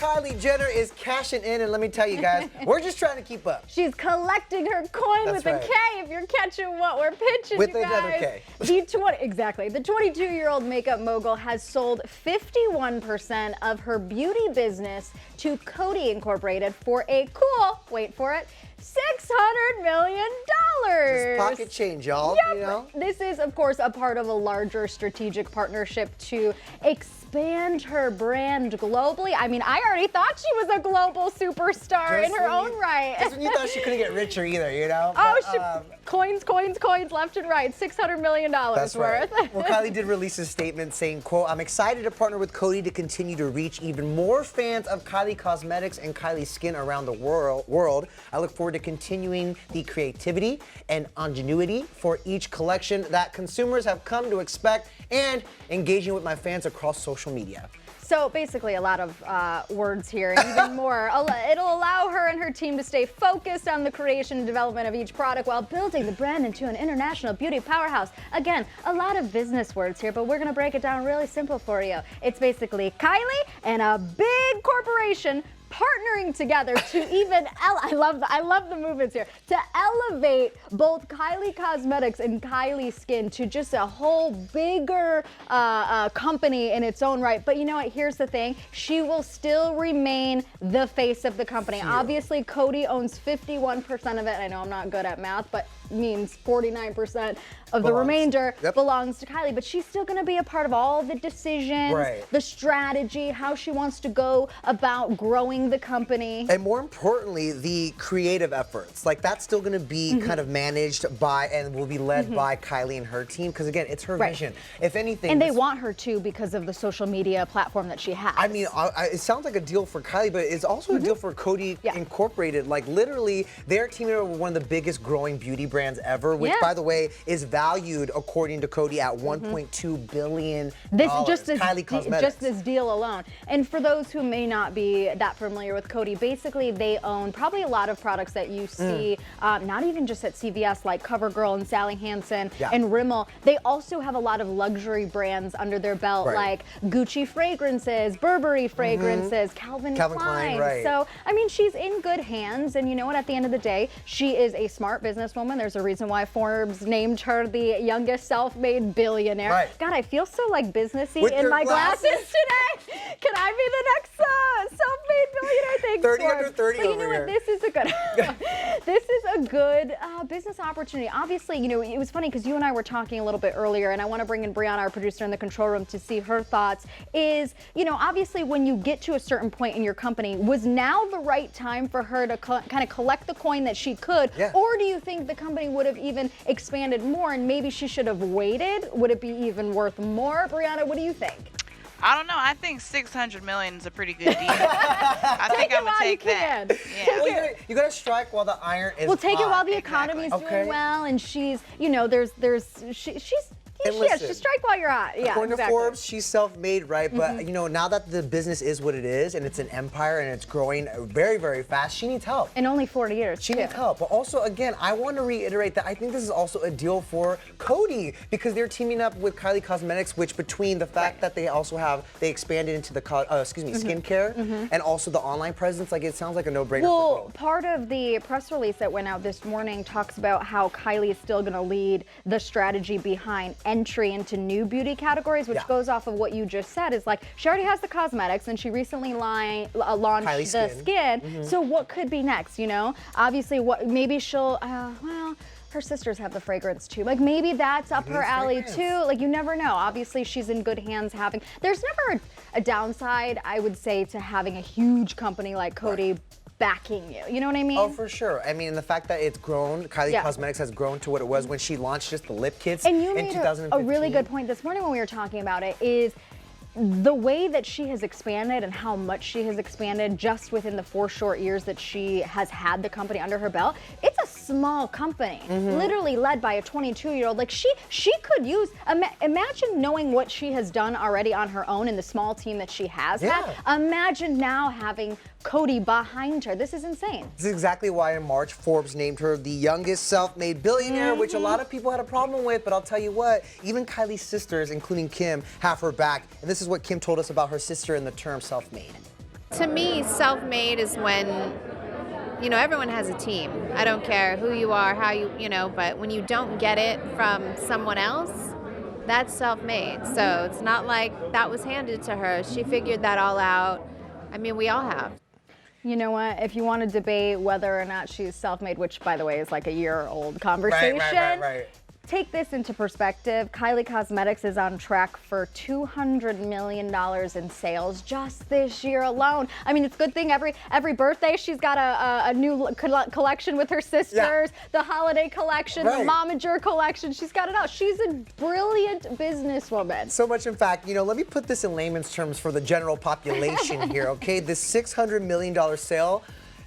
Kylie Jenner is cashing in, and let me tell you guys, we're just trying to keep up. She's collecting her coin That's with right. a K, if you're catching what we're pitching, With you guys. another K. Exactly. The 22-year-old makeup mogul has sold 51% of her beauty business to Coty Incorporated for a cool, wait for it, $600 million. Just pocket change, y'all. Yep. You know? This is, of course, a part of a larger strategic partnership to expand her brand globally. I mean, I already thought she was a global superstar in her own right. Just when you thought she couldn't get richer either, you know? Oh, But, coins, left and right, $600 million That's worth. right. Well, Kylie did release a statement saying, quote, "I'm excited to partner with Coty to continue to reach even more fans of Kylie Cosmetics and Kylie Skin around the world. I look forward to continuing the creativity and ingenuity for each collection that consumers have come to expect and engaging with my fans across social media." So basically a lot of words here, and even more. It'll allow her and her team to stay focused on the creation and development of each product while building the brand into an international beauty powerhouse. Again, a lot of business words here, but we're gonna break it down really simple for you. It's basically Kylie and a big corporation partnering together to even, I love the movements here, to elevate both Kylie Cosmetics and Kylie Skin to just a whole bigger company in its own right. But you know what, here's the thing, she will still remain the face of the company. Sure. Obviously, Coty owns 51% of it. I know I'm not good at math, but means 49% of the remainder belongs to Kylie, but she's still gonna be a part of all the decisions, the strategy, how she wants to go about growing the company. And more importantly, the creative efforts. Like, that's still gonna be kind of managed by and will be led by Kylie and her team, because again, it's her vision. If anything. And they want her to because of the social media platform that she has. I mean, it sounds like a deal for Kylie, but it's also a deal for Coty Incorporated. Like, literally, they're teaming up with one of the biggest growing beauty brands ever, which, by the way, is valued, according to Coty, at $1.2 billion. Kylie Cosmetics. Just this deal alone. And for those who may not be that familiar with Coty, basically they own probably a lot of products that you see, not even just at CVS, like CoverGirl and Sally Hansen and Rimmel. They also have a lot of luxury brands under their belt, like Gucci fragrances, Burberry fragrances, Calvin Klein. So, I mean, she's in good hands, and you know what, at the end of the day, she is a smart businesswoman. There's a reason why Forbes named her the youngest self-made billionaire. God, I feel so like businessy in my glasses today. Can I be the next self-made billionaire? Thanks, 30 Forbes. under 30 but you over know here. what? This is a good business opportunity. Obviously, you know, it was funny because you and I were talking a little bit earlier, and I want to bring in Brianna, our producer in the control room, to see her thoughts. Is, you know, obviously when you get to a certain point in your company, was now the right time for her to kind of collect the coin that she could, or do you think the company would have even expanded more and maybe she should have waited? Would it be even worth more? Brianna, what do you think? I don't know. I think $600 million is a pretty good deal. I think I'm gonna take that. Yeah. Well, you gotta strike while the iron is hot. Take it while the economy's doing well, and she's, you know, just strike while you're hot. Yeah, according to Forbes, she's self-made, right? But you know, now that the business is what it is, and it's an empire, and it's growing very, very fast, she needs help. In only 40 years. She needs help. But also, again, I want to reiterate that I think this is also a deal for Coty, because they're teaming up with Kylie Cosmetics, which between the fact that they also they expanded into the skincare and also the online presence, like, it sounds like a no-brainer. Well, part of the press release that went out this morning talks about how Kylie is still going to lead the strategy behind entry into new beauty categories, which goes off of what you just said. Is like, she already has the cosmetics and she recently launched the skin. So what could be next, you know? Obviously, maybe she'll, well, her sisters have the fragrance too. Like, maybe that's up her alley too. Like, you never know. Obviously, she's in good hands there's never a downside, I would say, to having a huge company like Coty backing you. You know what I mean? Oh, for sure. I mean, the fact that it's grown, Kylie Cosmetics has grown to what it was when she launched just the lip kits in 2015. And you made a really good point this morning when we were talking about it, is the way that she has expanded and how much she has expanded just within the 4 short years that she has had the company under her belt. It's a small company, literally led by a 22-year-old. Like, she could use, imagine knowing what she has done already on her own in the small team that she has had. Imagine now having Coty behind her. This is insane. This is exactly why in March, Forbes named her the youngest self-made billionaire, which a lot of people had a problem with, but I'll tell you what, even Kylie's sisters, including Kim, have her back. And this is what Kim told us about her sister in the term self-made. To me, self-made is when, everyone has a team. I don't care who you are, how but when you don't get it from someone else, that's self-made. So it's not like that was handed to her. She figured that all out. I mean, we all have. You know what? If you want to debate whether or not she's self-made, which, by the way, is like a year-old conversation, Right. take this into perspective. Kylie Cosmetics is on track for $200 million in sales just this year alone. I mean, it's a good thing every birthday she's got a new collection with her sisters, the holiday collection, the momager collection. She's got it all. She's a brilliant businesswoman. So much, in fact, let me put this in layman's terms for the general population here, okay? This $600 million sale,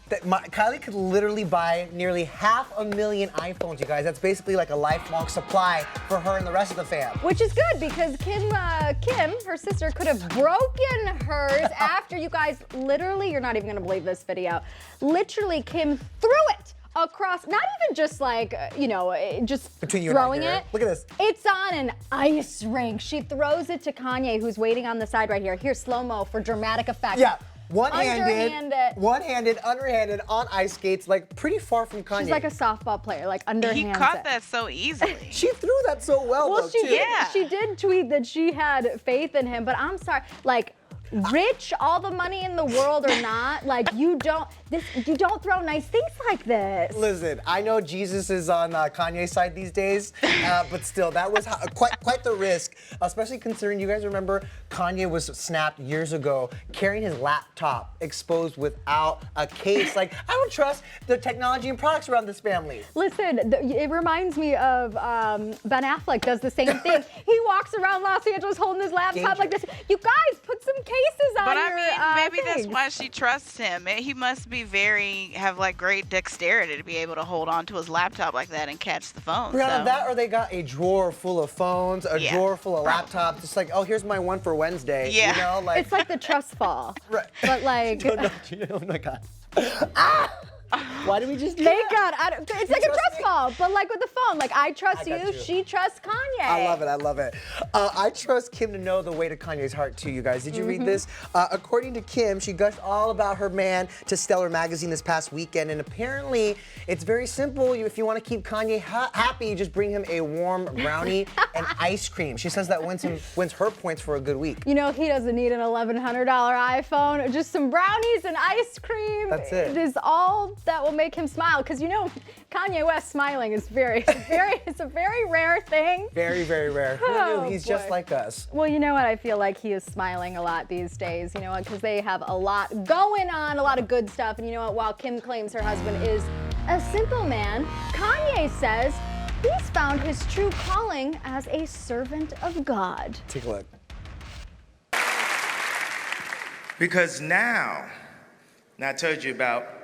Kylie could literally buy nearly 500,000 iPhones, you guys. That's basically like a lifelong supply for her and the rest of the fam. Which is good because Kim, her sister, could have broken hers after you guys literally, you're not even gonna believe this video, literally Kim threw it across, not even just like, just between you throwing and I here. it. Look at this. It's on an ice rink. She throws it to Kanye, who's waiting on the side right here. Here's slow-mo for dramatic effect. Yeah. One-handed, underhanded, on ice skates, like pretty far from Kanye. She's like a softball player, like underhands He caught it. that so easily. She threw that so well, though, too. She did tweet that she had faith in him, but I'm sorry, like, rich, all the money in the world or not, like you don't throw nice things like this. Listen, I know Jesus is on Kanye's side these days, but still, that was quite the risk, especially considering you guys remember Kanye was snapped years ago carrying his laptop exposed without a case. Like, I don't trust the technology and products around this family. Listen, it reminds me of Ben Affleck does the same thing. He walks around Los Angeles holding his laptop like this. You guys, put some cases on but your maybe that's things. why she trusts him. He must be have like great dexterity to be able to hold on to his laptop like that and catch the phone. Brianna, that or they got a drawer full of phones, a drawer full of laptops. Just like, oh, here's my one for Wednesday. Yeah. Like it's like the trust fall. Right. But like, oh my God. Why do we just do thank that? God. It's like a trust fall, but like with the phone. Like, I trust you, she trusts Kanye. I love it. I trust Kim to know the way to Kanye's heart too, you guys. Did you read this? According to Kim, she gushed all about her man to Stellar magazine this past weekend, and apparently it's very simple. If you want to keep Kanye happy, you just bring him a warm brownie and ice cream. She says that wins her points for a good week. He doesn't need an $1,100 iPhone, just some brownies and ice cream. That's it. It is all that will make him smile, because Kanye West smiling is it's a very rare thing. Very, very rare. Who knew? He's just like us. Well, you know what? I feel like he is smiling a lot these days. You know what? Because they have a lot going on, a lot of good stuff. And you know what? While Kim claims her husband is a simple man, Kanye says he's found his true calling as a servant of God. Take a look. Because now I told you about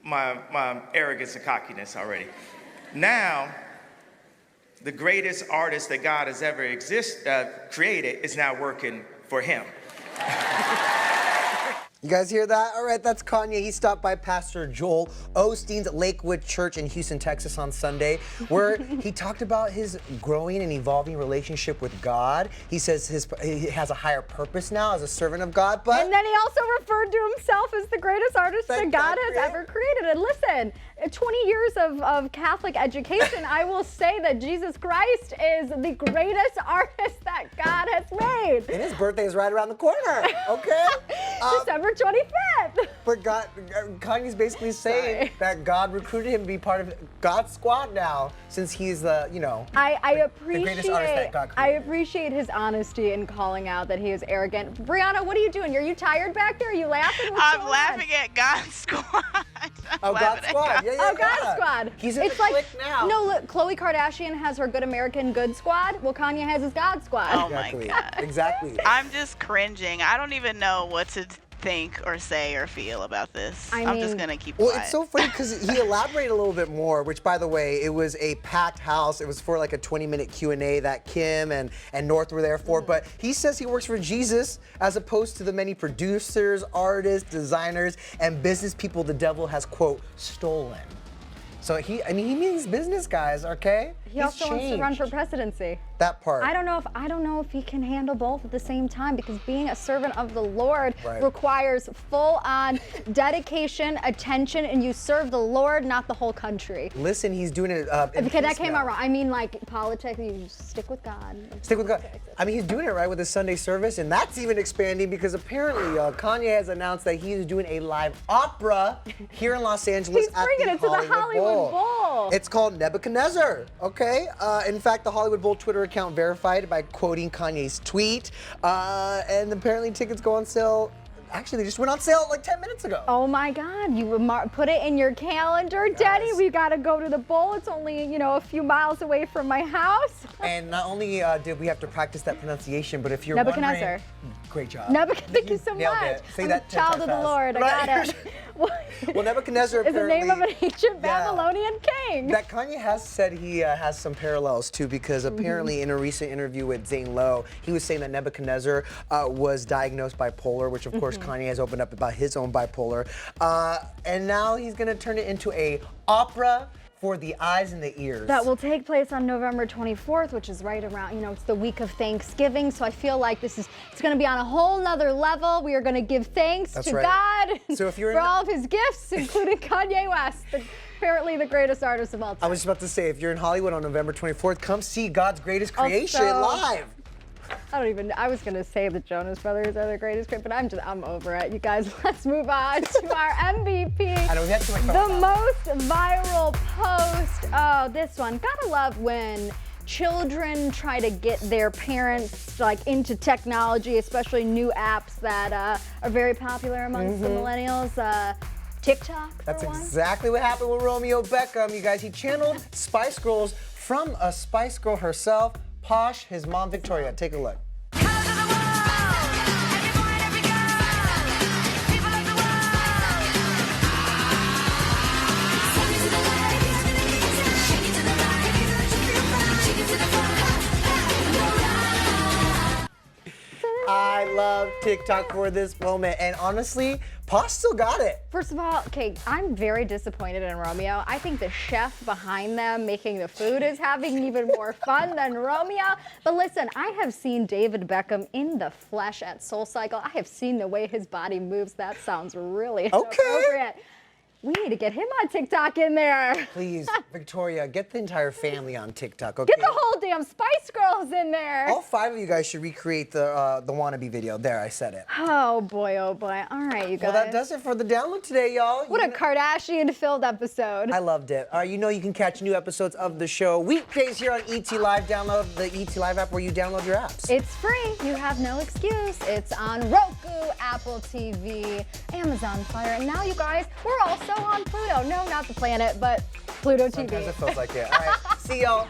my arrogance and cockiness already. Now, the greatest artist that God has ever created is now working for him. You guys hear that? All right, that's Kanye. He stopped by Pastor Joel Osteen's Lakewood Church in Houston, Texas on Sunday, where he talked about his growing and evolving relationship with God. He says he has a higher purpose now as a servant of God, but... And then he also referred to himself as the greatest artist that God has ever created. And listen, 20 years of Catholic education, I will say that Jesus Christ is the greatest artist that God has made. And his birthday is right around the corner, okay? December 25th. But Kanye's basically saying that God recruited him to be part of God's squad now, since he's the greatest artist that God created. I appreciate his honesty in calling out that he is arrogant. Brianna, what are you doing? Are you tired back there? Are you laughing? I'm laughing at God's squad. God's squad. God's squad. He's in the clique now. No, look, Khloe Kardashian has her Good American Good Squad. Well, Kanye has his God Squad. Oh my God. Exactly. I'm just cringing. I don't even know what to think or say or feel about this. I'm just gonna keep quiet. Well, it's so funny because he elaborated a little bit more, which, by the way, it was a packed house. It was for like a 20-minute Q&A that Kim and North were there for. But he says he works for Jesus as opposed to the many producers, artists, designers, and business people the devil has, quote, stolen. So he means business, guys, okay? He also wants to run for presidency. That part. I don't know if he can handle both at the same time, because being a servant of the Lord requires full-on dedication, attention, and you serve the Lord, not the whole country. Listen, he's doing it. Okay, that came out wrong. I mean, like politics, you stick with God. Stick with God. I mean, he's doing it right with his Sunday service, and that's even expanding because apparently Kanye has announced that he is doing a live opera here in Los Angeles He's bringing it to the Hollywood Bowl. It's called Nebuchadnezzar. Okay. In fact, the Hollywood Bowl Twitter account verified by quoting Kanye's tweet, and apparently tickets go on sale. Actually, they just went on sale like 10 minutes ago. Oh my God, you put it in your calendar, Daddy. We gotta go to the bowl. It's only, a few miles away from my house. And not only did we have to practice that pronunciation, but if you're Nebuchadnezzar. wondering, great job. Thank you so Nailed much. it. Say I'm that a 10 child times of the fast. Lord. I got it. Well, Nebuchadnezzar is the apparently name of an ancient Babylonian king. That Kanye has said he has some parallels too, because apparently in a recent interview with Zane Lowe, he was saying that Nebuchadnezzar was diagnosed bipolar, which of course Kanye has opened up about his own bipolar, and now he's going to turn it into a opera for the eyes and the ears. That will take place on November 24th, which is right around, it's the week of Thanksgiving. So I feel like it's going to be on a whole nother level. We are going to give thanks to God So if you're for all of his gifts, including Kanye West, apparently the greatest artist of all time. I was just about to say, if you're in Hollywood on November 24th, come see God's greatest creation live. I was gonna say the Jonas Brothers are the greatest, but I'm over it. You guys, let's move on to our MVP. I know we had too much The most viral post. Oh, this one. Gotta love when children try to get their parents into technology, especially new apps that are very popular amongst the millennials. TikTok. That's exactly what happened with Romeo Beckham. You guys, he channeled Spice Girls from a Spice Girl herself. Posh, his mom Victoria. Take a look. I love TikTok for this moment, and honestly, Posh still got it. First of all, okay, I'm very disappointed in Romeo. I think the chef behind them making the food is having even more fun than Romeo. But listen, I have seen David Beckham in the flesh at SoulCycle. I have seen the way his body moves. That sounds really inappropriate. We need to get him on TikTok in there. Please, Victoria, get the entire family on TikTok, okay? Get the whole damn Spice Girls in there. All 5 of you guys should recreate the wannabe video. There, I said it. Oh boy, oh boy. All right, you guys. Well, that does it for the download today, y'all. What a Kardashian-filled episode. I loved it. All right, you can catch new episodes of the show weekdays here on ET Live. Download the ET Live app where you download your apps. It's free. You have no excuse. It's on Roku, Apple TV, Amazon Fire, and now, you guys, we're also on Pluto. No, not the planet, but Pluto TV. Sometimes it feels like it. All right, see y'all.